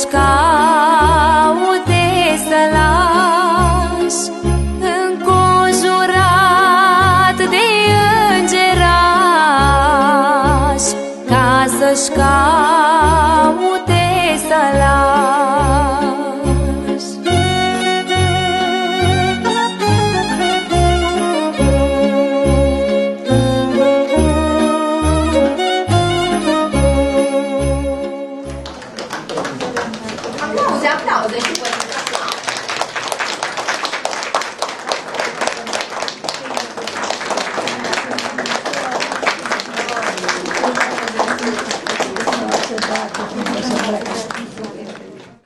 să-și caute să lași, înconjurat de îngerași, ca să-și caute să lași.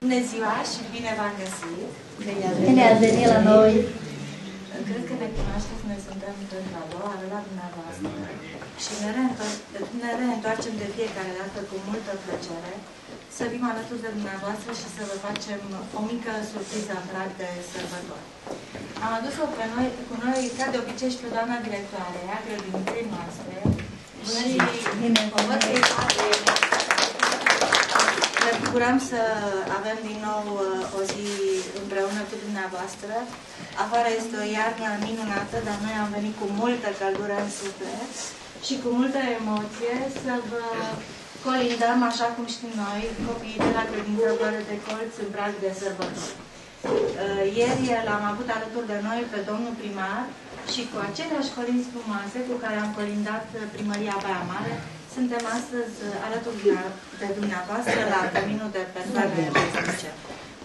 Bună ziua și bine v-am găsit! Bine ați venit la noi! Cred că ne cunoașteți, noi suntem tot la doua, la dumneavoastră și ne reîntoarcem de fiecare dată cu multă plăcere să fim alături de dumneavoastră și să vă facem o mică surpriză în prag de sărbători. Am adus-o cu noi, ca de obicei, și pe doamna directoare a grădiniței noastre și o văd că ne bucurăm să avem din nou o zi împreună cu dumneavoastră. Afară este o iarnă minunată, dar noi am venit cu multă căldură în suflet și cu multă emoție să vă colindăm, așa cum știm noi, copiii de la Grădinița Floare de Colț în prag de sărbători. Ieri l-am avut alături de noi pe domnul primar și cu aceleași colinzi frumoase cu care am colindat primăria Baia Mare, suntem astăzi alături de dumneavoastră la Căminul de Persoane Vestice.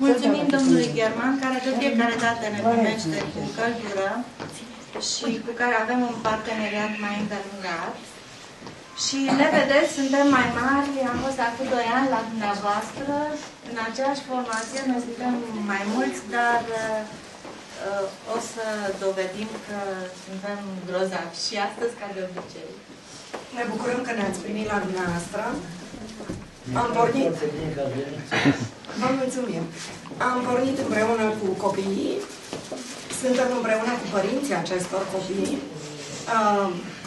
Mulțumim domnului German, care de fiecare dată ne primește cu căldură și cu care avem un parteneriat mai îndelungat. Și ne vedeți, suntem mai mari, am fost acum 2 ani la dumneavoastră, în aceeași formație, noi suntem mai mulți, dar o să dovedim că suntem grozavi și astăzi ca de obicei. Ne bucurăm că ne-ați primit la dumneavoastră. Am pornit. Vă mulțumim. Am pornit împreună cu copiii. Suntem împreună cu părinții acestor copii.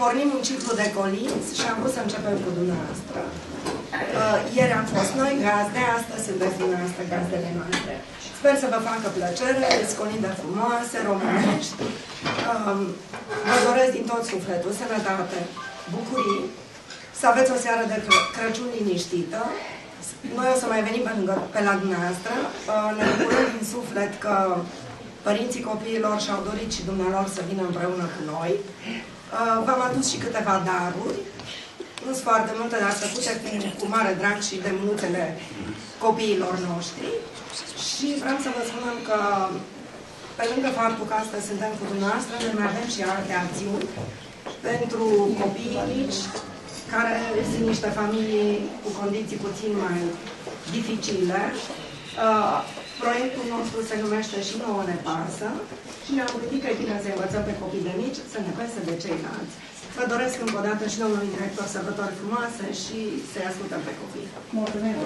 Pornim un ciclu de colinzi și am vrut să începem cu dumneavoastră. Ieri am fost noi gazde, astăzi sunteți dumneavoastră gazdele noastre. Sper să vă facă plăcere, scolinde frumoase, românești. Vă doresc din tot sufletul sănătate, bucurii, să aveți o seară de Crăciun liniștită. Noi o să mai venim pe la dumneavoastră. Ne bucurăm din suflet că părinții copiilor și-au dorit și dumnealor să vină împreună cu noi. V-am adus și câteva daruri. Nu sunt foarte multe, dar făcute cu mare drag și de mânuțele copiilor noștri. Și vreau să vă spunem că, pe lângă faptul că astăzi suntem cu dumneavoastră, noi mai avem și alte acțiuni pentru copiii mici, care sunt niște familii cu condiții puțin mai dificile. Proiectul nostru se numește Și nouă ne pasă și ne-am gândit că e bine să învățăm pe copii de mici să ne pese de ceilalți. Vă doresc încă o dată și domnului director sărbători frumoase și să-i ascultăm pe copii. Mulțumim!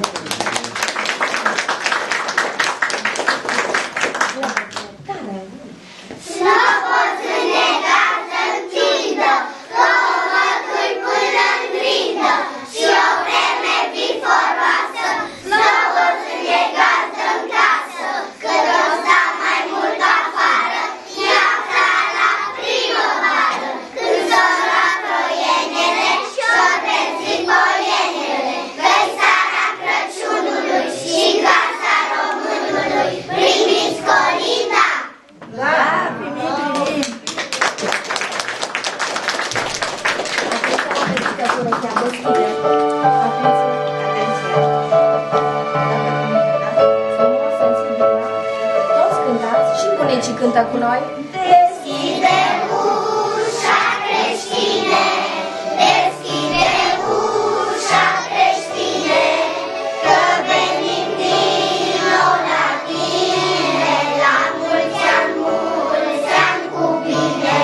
Cântă cu noi. Deschide ușa, creștine, deschide ușa, creștine, că venim din nou la tine, la mulți ani cu bine.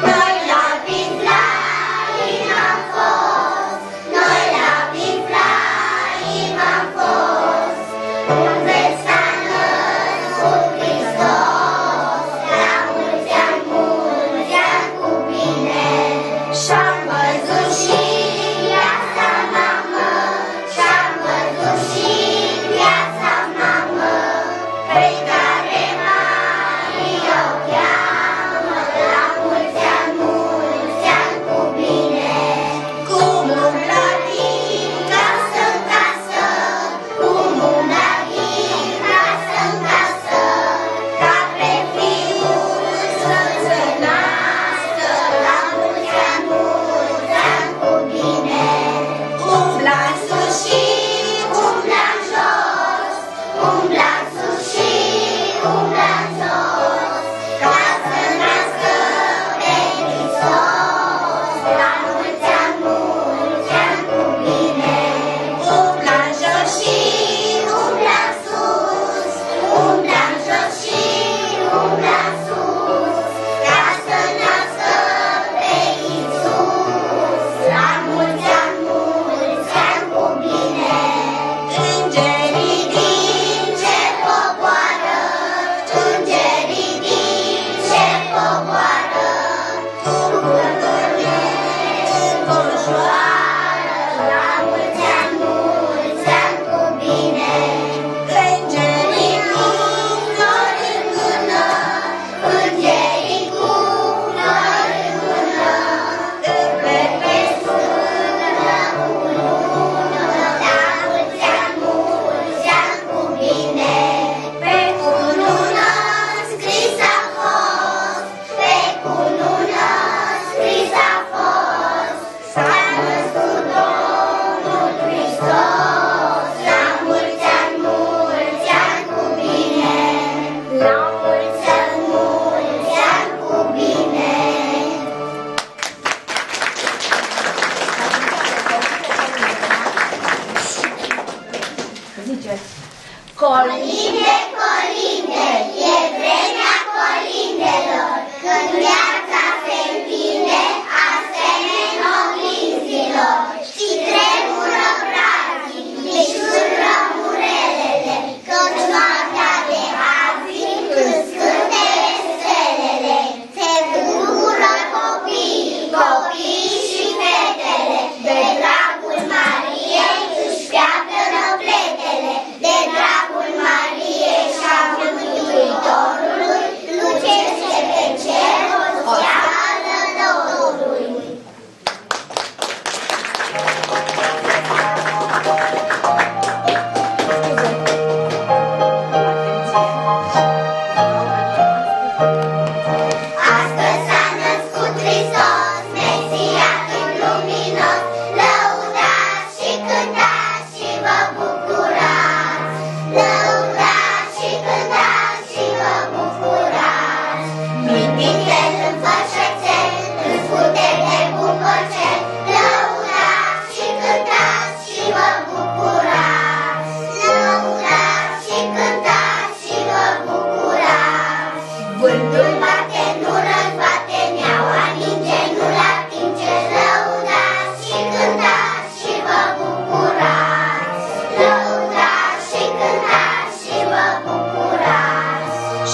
Noi la Biflaim am fost, noi la Biflaim am fost, unde s-a născut Hristos.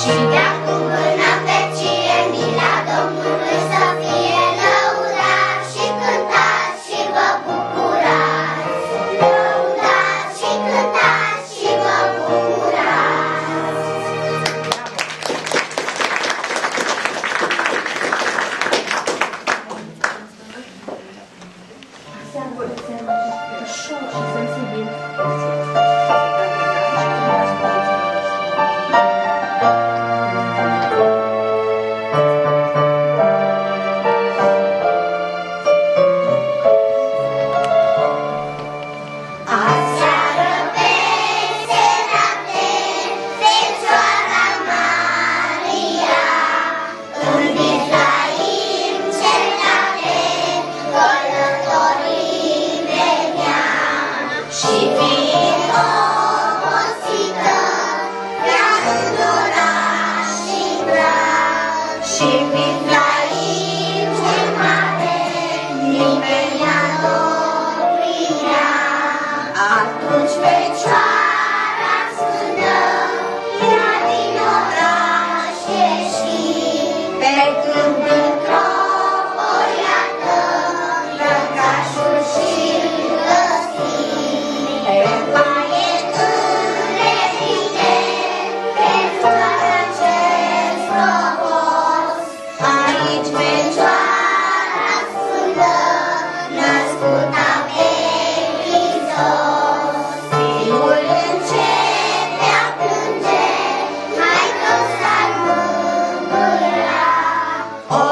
Și de acum până în vecie, mila Domnului să fie lăudat și cântați și vă bucurați. Lăudați și cântați și vă bucurați. Ușor și sensibil. Aseară peste noapte, Fecioara Maria, în Betlehem cel tare, călătorii venea. Și fiind obosită, ea în oraș intra, și în Betlehem cel mare, nimeni ea nu opria. Atunci Fecioara sfântă, ea din oraș ieși, pe când într-o poiată, lăcașul și-l găsi. Pe paie înrepite, Fecioara cel frumos, aici Fecioara sfântă, născuta pe Hristos. Fiul începe a plânge, Maică s-ar mângâia, o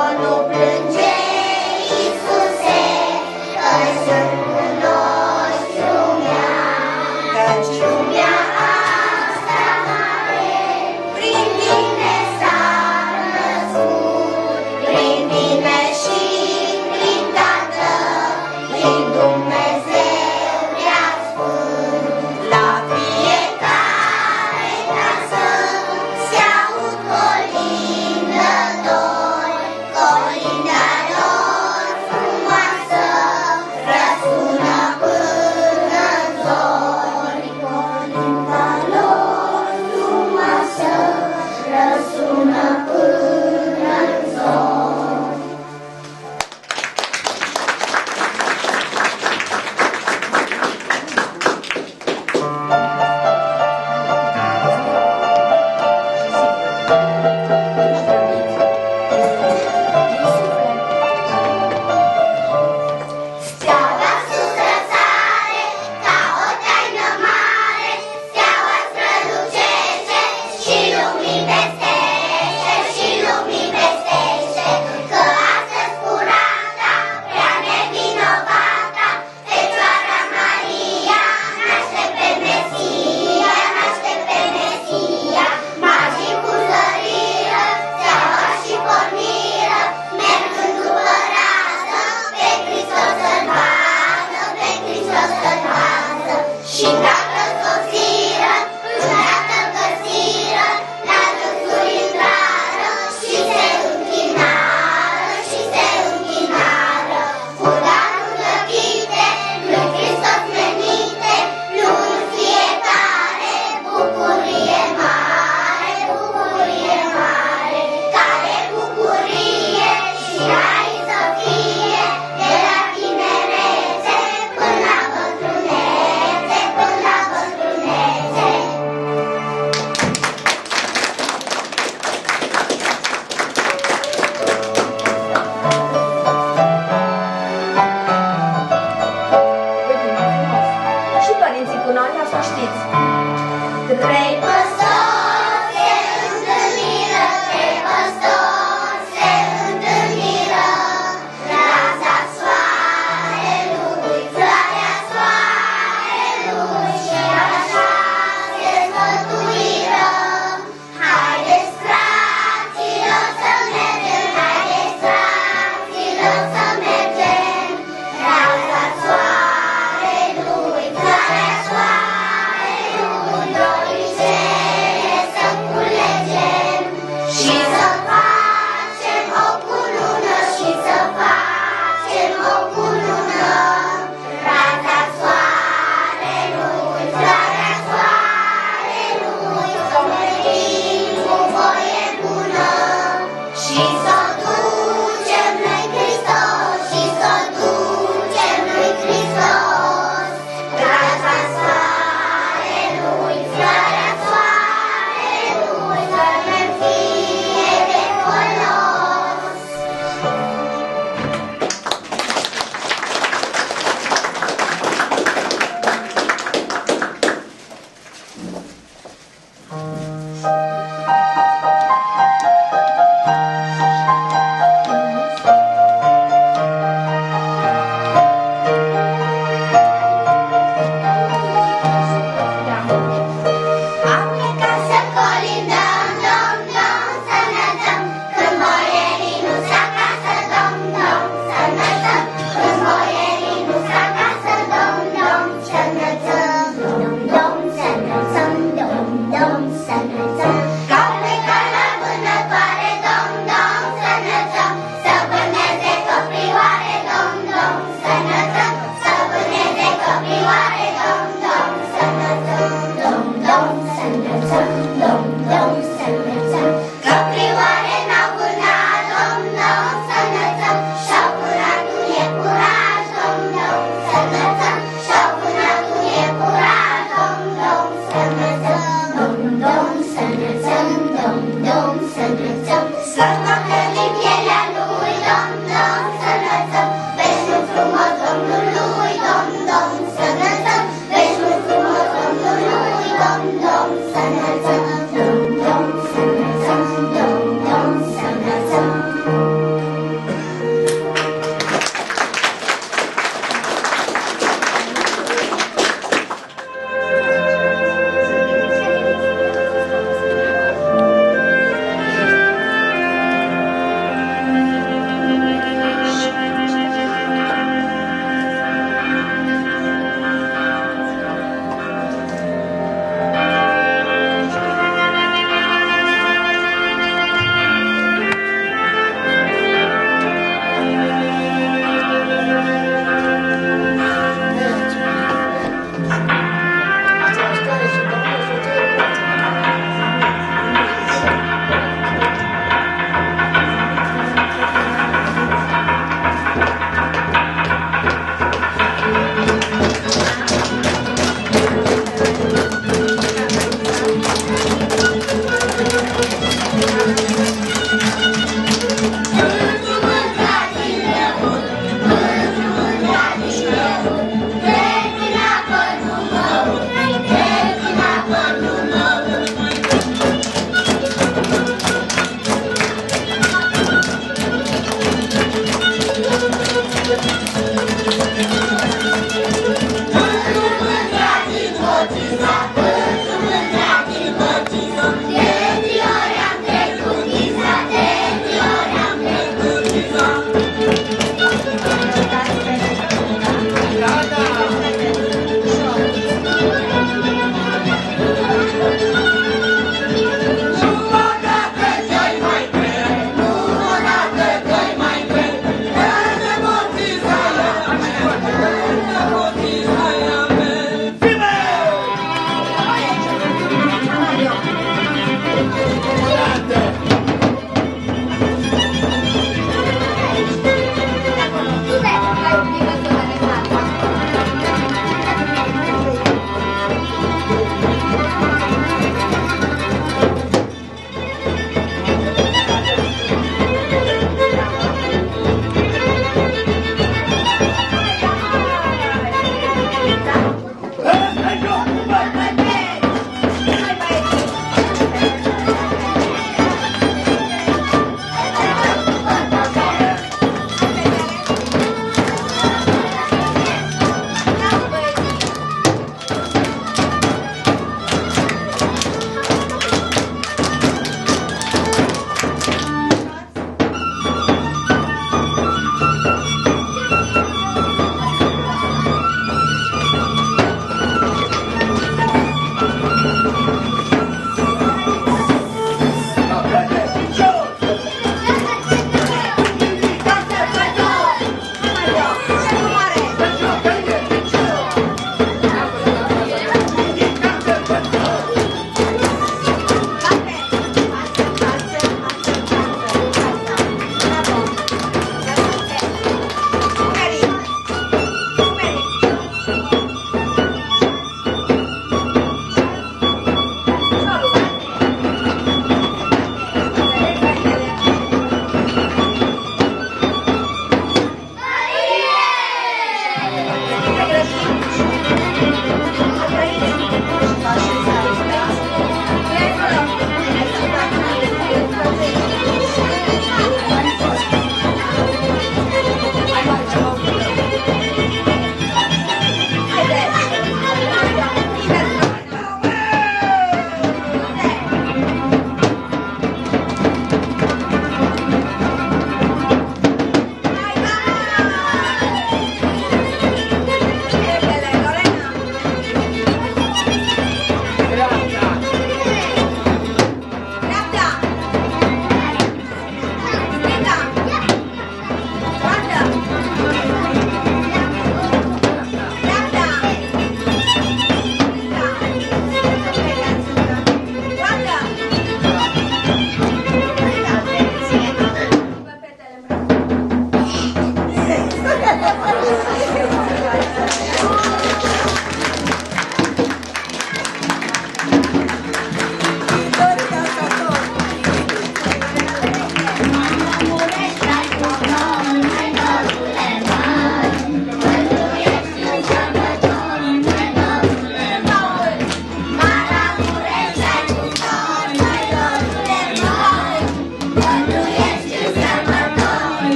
înălțăm, ca plecat la vânătoare, dom, dom, să înălțăm, să vâneze căprioare, dom, dom, să înălțăm, să vâneze căprioare, dom, dom, să înălțăm, dom, dom, să înălțăm, dom, dom, să înălțăm, căprioare n-au vânat, dom, dom, să înălțăm, și-au vânat un iepuraș, dom, dom, să înălțăm, și-au vânat un iepuraș, dom, dom, să înălțăm, dom, dom, să înălțăm.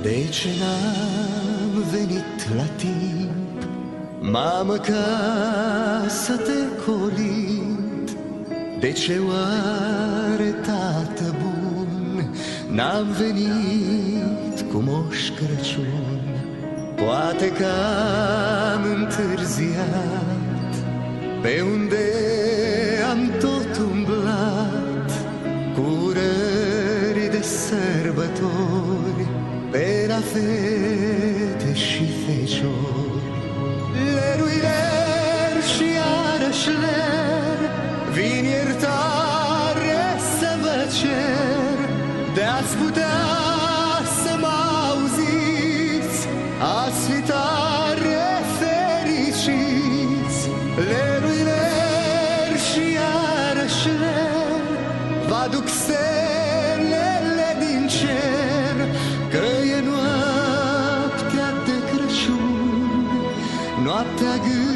De ce n-am venit la timp, mamă, ca să te colint? De ce oare, tată bun, n-am venit cu Moș Crăciun? Poate că am întârziat pe unde am tot umblat, cu urări de sărbători pe la fete și feciori. Lerui ler și iarăși ler, vin iertare să vă cer, de-ați putea să mă auziți, ați fi tare fericiți. Lerui ler și iarăși ler, vă aduc stelele din cer, că e noaptea de Crăciun, noaptea gândului